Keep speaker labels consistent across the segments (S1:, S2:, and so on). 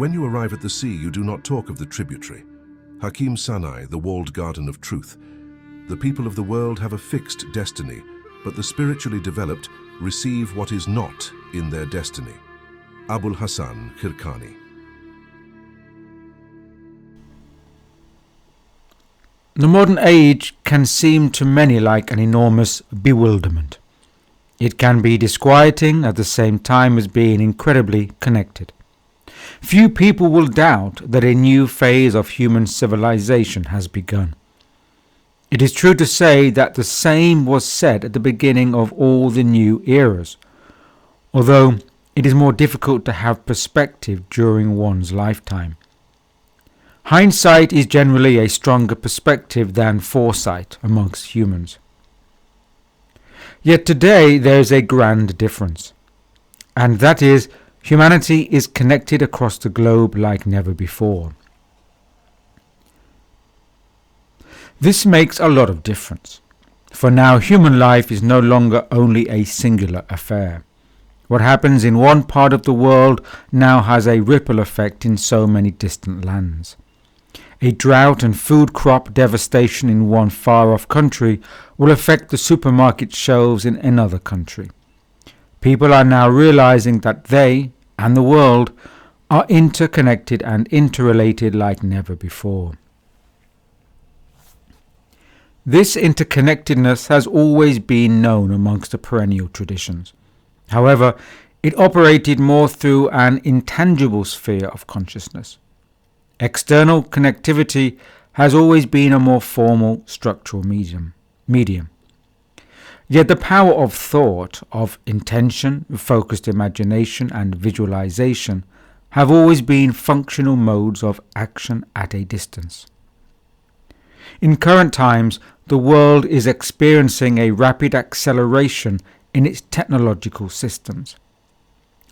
S1: When you arrive at the sea, you do not talk of the tributary. Hakim Sanai, the walled garden of truth. The people of the world have a fixed destiny, but the spiritually developed receive what is not in their destiny. Abul Hassan Kirkani.
S2: The modern age can seem to many like an enormous bewilderment. It can be disquieting at the same time as being incredibly connected. Few people will doubt that a new phase of human civilization has begun. It is true to say that the same was said at the beginning of all the new eras, although it is more difficult to have perspective during one's lifetime. Hindsight is generally a stronger perspective than foresight amongst humans. Yet today there is a grand difference, and that is humanity is connected across the globe like never before. This makes a lot of difference, for now human life is no longer only a singular affair. What happens in one part of the world now has a ripple effect in so many distant lands. A drought and food crop devastation in one far-off country will affect the supermarket shelves in another country. People are now realizing that they and the world are interconnected and interrelated like never before. This interconnectedness has always been known amongst the perennial traditions. However, it operated more through an intangible sphere of consciousness. External connectivity has always been a more formal structural medium. Yet the power of thought, of intention, focused imagination and visualization have always been functional modes of action at a distance. In current times, the world is experiencing a rapid acceleration in its technological systems.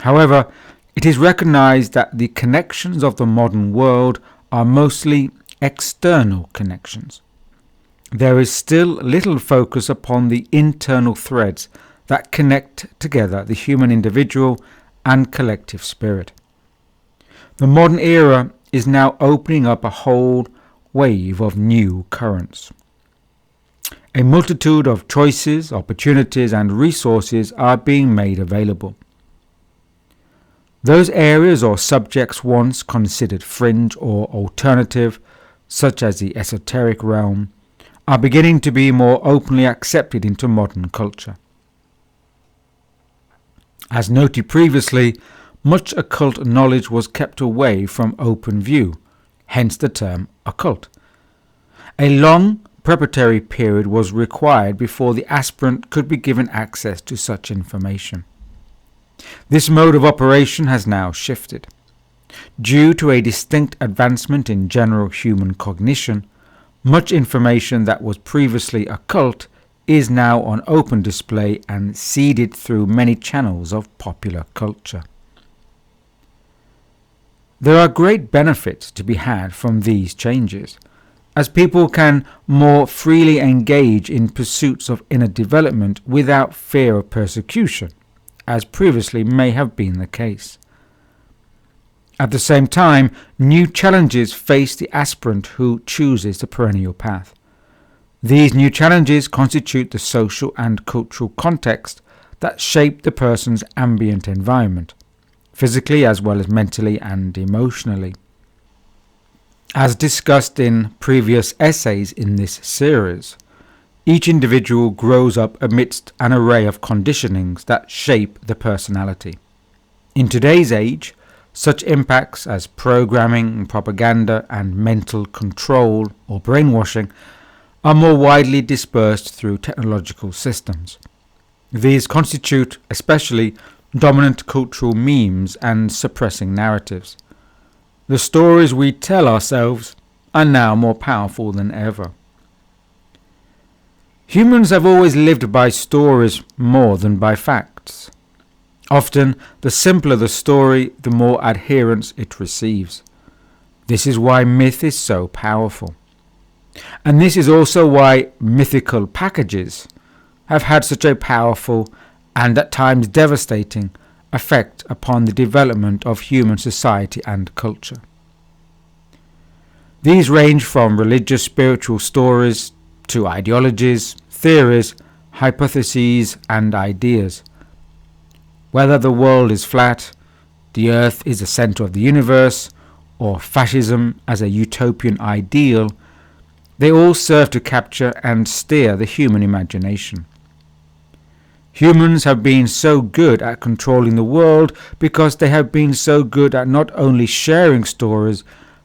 S2: However, it is recognized that the connections of the modern world are mostly external connections. There is still little focus upon the internal threads that connect together the human individual and collective spirit. The modern era is now opening up a whole wave of new currents. A multitude of choices, opportunities and resources are being made available. Those areas or subjects once considered fringe or alternative, such as the esoteric realm, are beginning to be more openly accepted into modern culture. As noted previously, much occult knowledge was kept away from open view, hence the term occult. A long preparatory period was required before the aspirant could be given access to such information. This mode of operation has now shifted. Due to a distinct advancement in general human cognition, much information that was previously occult is now on open display and seeded through many channels of popular culture. There are great benefits to be had from these changes, as people can more freely engage in pursuits of inner development without fear of persecution, as previously may have been the case. At the same time, new challenges face the aspirant who chooses the perennial path. These new challenges constitute the social and cultural context that shape the person's ambient environment, physically as well as mentally and emotionally. As discussed in previous essays in this series, each individual grows up amidst an array of conditionings that shape the personality. In today's age, such impacts as programming, propaganda, and mental control or brainwashing are more widely dispersed through technological systems. These constitute especially dominant cultural memes and suppressing narratives. The stories we tell ourselves are now more powerful than ever. Humans have always lived by stories more than by facts. Often, the simpler the story, the more adherence it receives. This is why myth is so powerful. And this is also why mythical packages have had such a powerful and at times devastating effect upon the development of human society and culture. These range from religious spiritual stories to ideologies, theories, hypotheses and ideas. Whether the world is flat, the earth is the center of the universe, or fascism as a utopian ideal, they all serve to capture and steer the human imagination. Humans have been so good at controlling the world because they have been so good at not only sharing stories,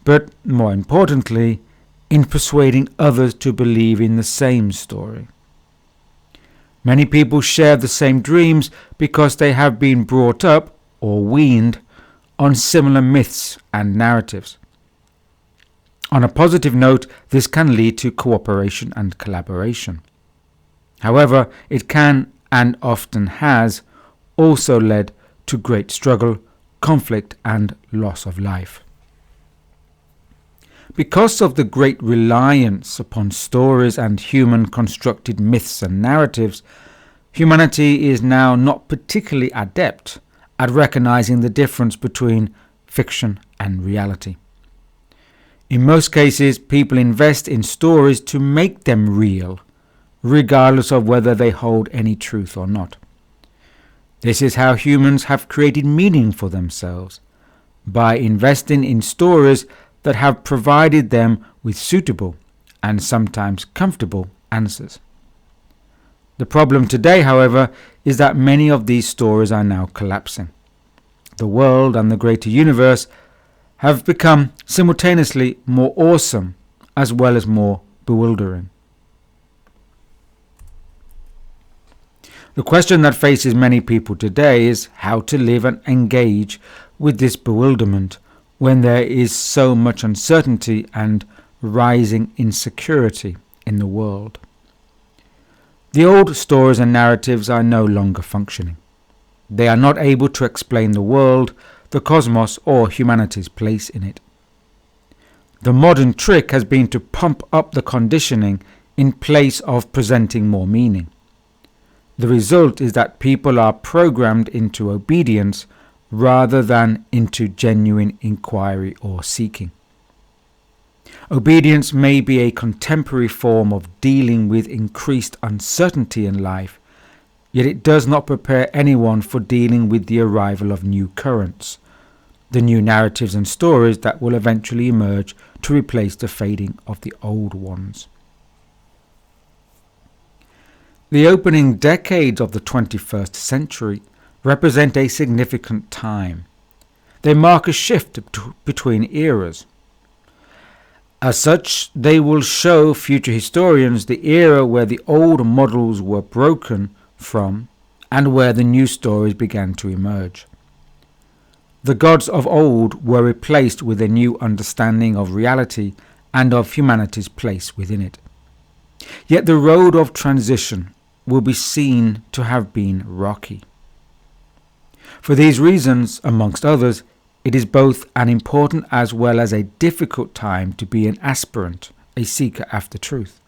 S2: but more importantly, in persuading others to believe in the same story. Many people share the same dreams because they have been brought up or weaned on similar myths and narratives. On a positive note, this can lead to cooperation and collaboration. However, it can and often has also led to great struggle, conflict and loss of life. Because of the great reliance upon stories and human-constructed myths and narratives, humanity is now not particularly adept at recognizing the difference between fiction and reality. In most cases, people invest in stories to make them real, regardless of whether they hold any truth or not. This is how humans have created meaning for themselves, by investing in stories that have provided them with suitable and sometimes comfortable answers. The problem today, however, is that many of these stories are now collapsing. The world and the greater universe have become simultaneously more awesome as well as more bewildering. The question that faces many people today is how to live and engage with this bewilderment when there is so much uncertainty and rising insecurity in the world. The old stories and narratives are no longer functioning. They are not able to explain the world, the cosmos, or humanity's place in it. The modern trick has been to pump up the conditioning in place of presenting more meaning. The result is that people are programmed into obedience rather than into genuine inquiry or seeking. Obedience may be a contemporary form of dealing with increased uncertainty in life, yet it does not prepare anyone for dealing with the arrival of new currents, the new narratives and stories that will eventually emerge to replace the fading of the old ones. The opening decades of the 21st century represent a significant time. They mark a shift between eras. As such, they will show future historians the era where the old models were broken from and where the new stories began to emerge. The gods of old were replaced with a new understanding of reality and of humanity's place within it. Yet the road of transition will be seen to have been rocky. For these reasons, amongst others, it is both an important as well as a difficult time to be an aspirant, a seeker after truth.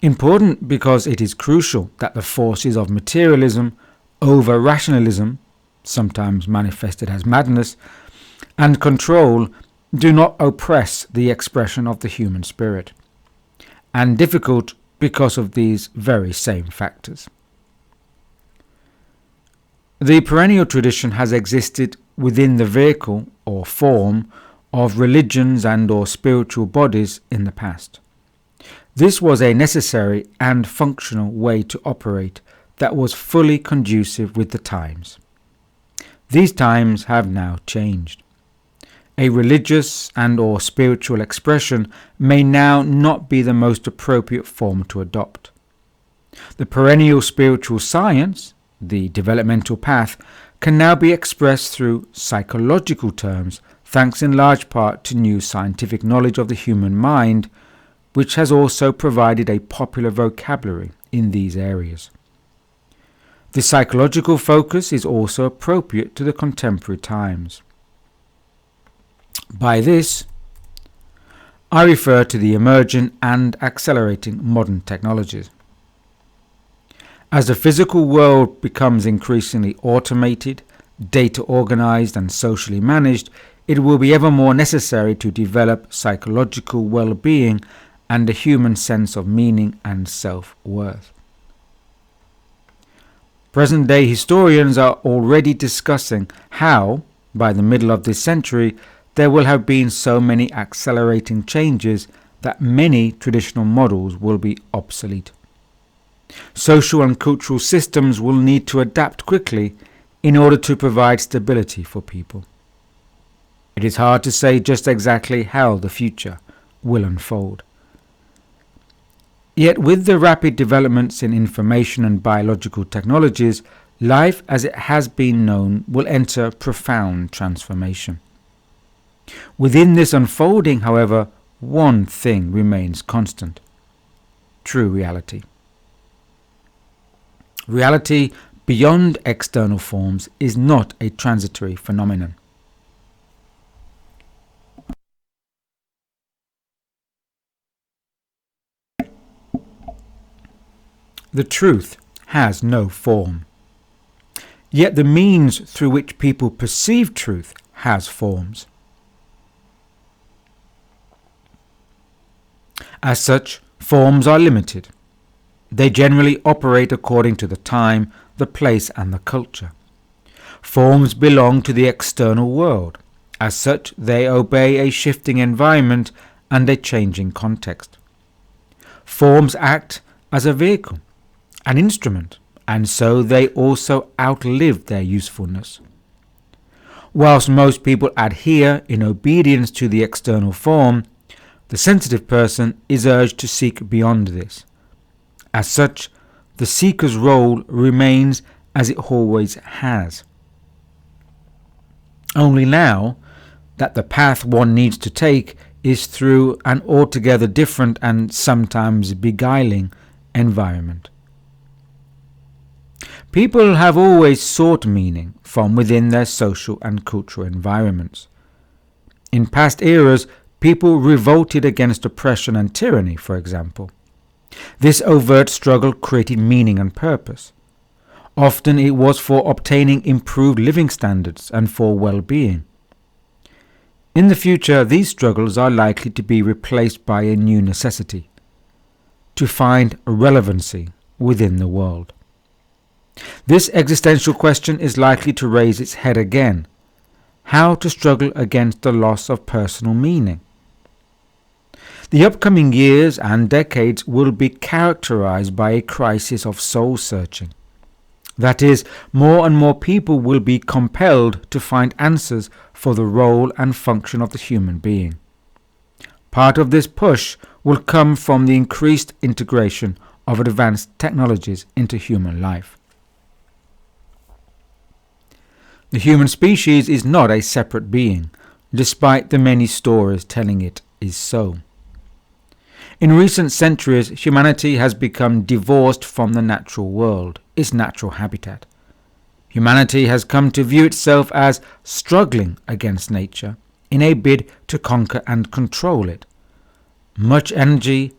S2: Important because it is crucial that the forces of materialism, over-rationalism, sometimes manifested as madness, and control do not oppress the expression of the human spirit. And difficult because of these very same factors. The perennial tradition has existed within the vehicle or form of religions and or spiritual bodies in the past. This was a necessary and functional way to operate that was fully conducive with the times. These times have now changed. A religious and or spiritual expression may now not be the most appropriate form to adopt. The perennial spiritual science, the developmental path, can now be expressed through psychological terms, thanks in large part to new scientific knowledge of the human mind, which has also provided a popular vocabulary in these areas. The psychological focus is also appropriate to the contemporary times. By this, I refer to the emerging and accelerating modern technologies. As the physical world becomes increasingly automated data organized and socially managed, it will be ever more necessary to develop psychological well-being and a human sense of meaning and self-worth. Present-day historians are already discussing how, by the middle of this century, there will have been so many accelerating changes that many traditional models will be obsolete. Social and cultural systems will need to adapt quickly in order to provide stability for people. It is hard to say just exactly how the future will unfold. Yet with the rapid developments in information and biological technologies, life as it has been known will enter profound transformation. Within this unfolding, however, one thing remains constant: true reality. Reality beyond external forms is not a transitory phenomenon. The truth has no form. Yet the means through which people perceive truth has forms. As such, forms are limited. They generally operate according to the time, the place, and the culture. Forms belong to the external world. As such, they obey a shifting environment and a changing context. Forms act as a vehicle, an instrument, and so they also outlive their usefulness. Whilst most people adhere in obedience to the external form, the sensitive person is urged to seek beyond this. As such, the seeker's role remains as it always has. Only now that the path one needs to take is through an altogether different and sometimes beguiling environment. People have always sought meaning from within their social and cultural environments. In past eras, people revolted against oppression and tyranny, for example. This overt struggle created meaning and purpose. Often it was for obtaining improved living standards and for well-being. In the future, these struggles are likely to be replaced by a new necessity: to find relevancy within the world. This existential question is likely to raise its head again: how to struggle against the loss of personal meaning. The upcoming years and decades will be characterized by a crisis of soul searching. That is, more and more people will be compelled to find answers for the role and function of the human being. Part of this push will come from the increased integration of advanced technologies into human life. The human species is not a separate being, despite the many stories telling it is so. In recent centuries, humanity has become divorced from the natural world, its natural habitat. Humanity has come to view itself as struggling against nature in a bid to conquer and control it. Much energy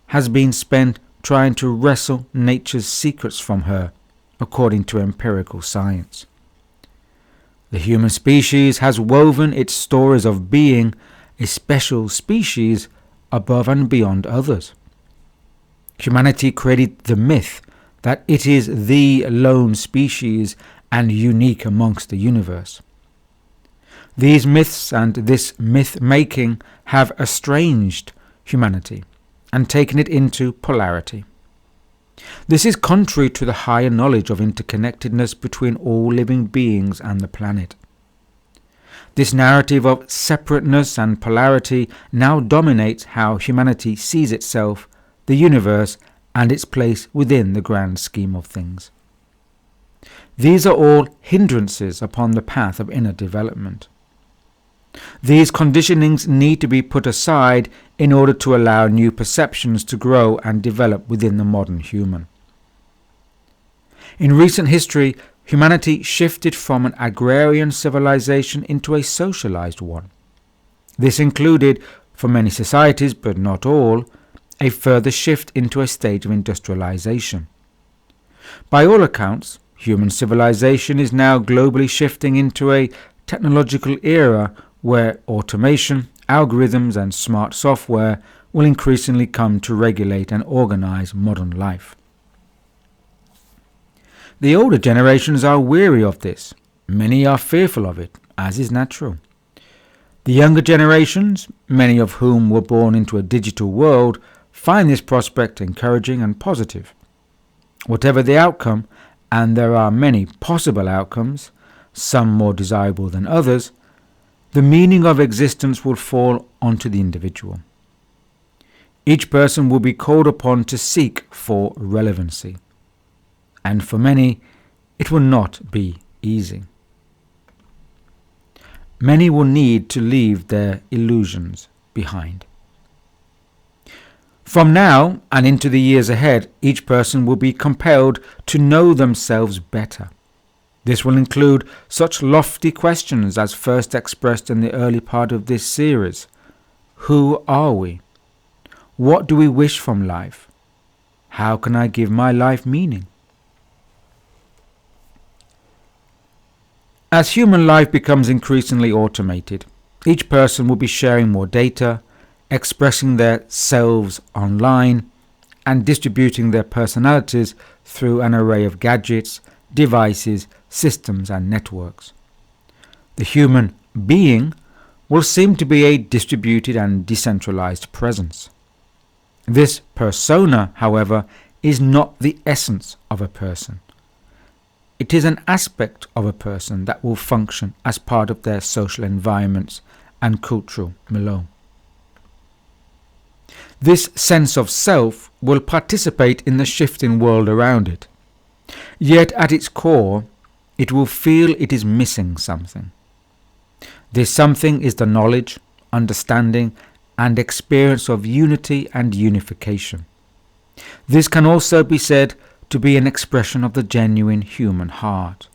S2: has been spent trying to wrestle nature's secrets from her, according to empirical science. The human species has woven its stories of being a special species above and beyond others. Humanity created the myth that it is the lone species and unique amongst the universe. These myths and this myth-making have estranged humanity and taken it into polarity. This is contrary to the higher knowledge of interconnectedness between all living beings and the planet. This narrative of separateness and polarity now dominates how humanity sees itself, the universe, and its place within the grand scheme of things. These are all hindrances upon the path of inner development. These conditionings need to be put aside in order to allow new perceptions to grow and develop within the modern human. In recent history, humanity shifted from an agrarian civilization into a socialized one. This included, for many societies but not all, a further shift into a stage of industrialization. By all accounts, Human civilization is now globally shifting into a technological era where automation, algorithms, and smart software will increasingly come to regulate and organize modern life. The older generations are weary of this. Many are fearful of it, as is natural. The younger generations, many of whom were born into a digital world, find this prospect encouraging and positive. Whatever the outcome, and there are many possible outcomes, some more desirable than others, the meaning of existence will fall onto the individual. Each person will be called upon to seek for relevancy, and for many, it will not be easy. Many will need to leave their illusions behind. From now and into the years ahead, each person will be compelled to know themselves better. This will include such lofty questions as first expressed in the early part of this series. Who are we? What do we wish from life? How can I give my life meaning? As human life becomes increasingly automated, each person will be sharing more data, expressing their selves online, and distributing their personalities through an array of gadgets, devices, systems, and networks. The human being will seem to be a distributed and decentralized presence. This persona, however, is not the essence of a person. It is an aspect of a person that will function as part of their social environments and cultural milieu. This sense of self will participate in the shifting world around it. Yet at its core, it will feel it is missing something. This something is the knowledge, understanding, and experience of unity and unification. This can also be said to be an expression of the genuine human heart.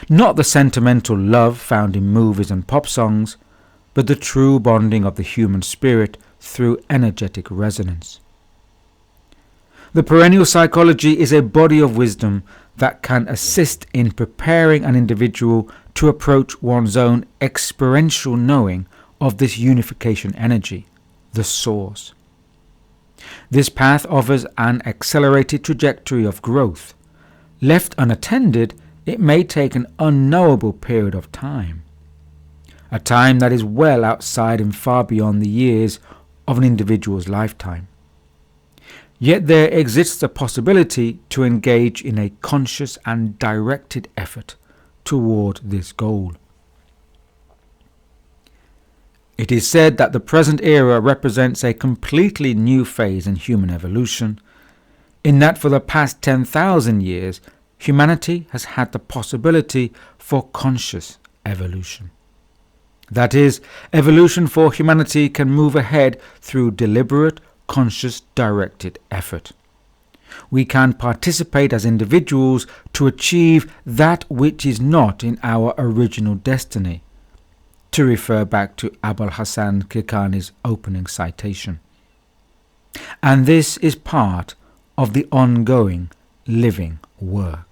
S2: Not the sentimental love found in movies and pop songs, but the true bonding of the human spirit through energetic resonance. The Perennial Psychology is a body of wisdom that can assist in preparing an individual to approach one's own experiential knowing of this unification energy, the source. This path offers an accelerated trajectory of growth. Left unattended, it may take an unknowable period of time, a time that is well outside and far beyond the years of an individual's lifetime. Yet there exists a possibility to engage in a conscious and directed effort toward this goal. It is said that the present era represents a completely new phase in human evolution, in that for the past 10,000 years, humanity has had the possibility for conscious evolution. That is, evolution for humanity can move ahead through deliberate, conscious, directed effort. We can participate as individuals to achieve that which is not in our original destiny, to refer back to Abul Hassan Kirkani's opening citation. And this is part of the ongoing living work.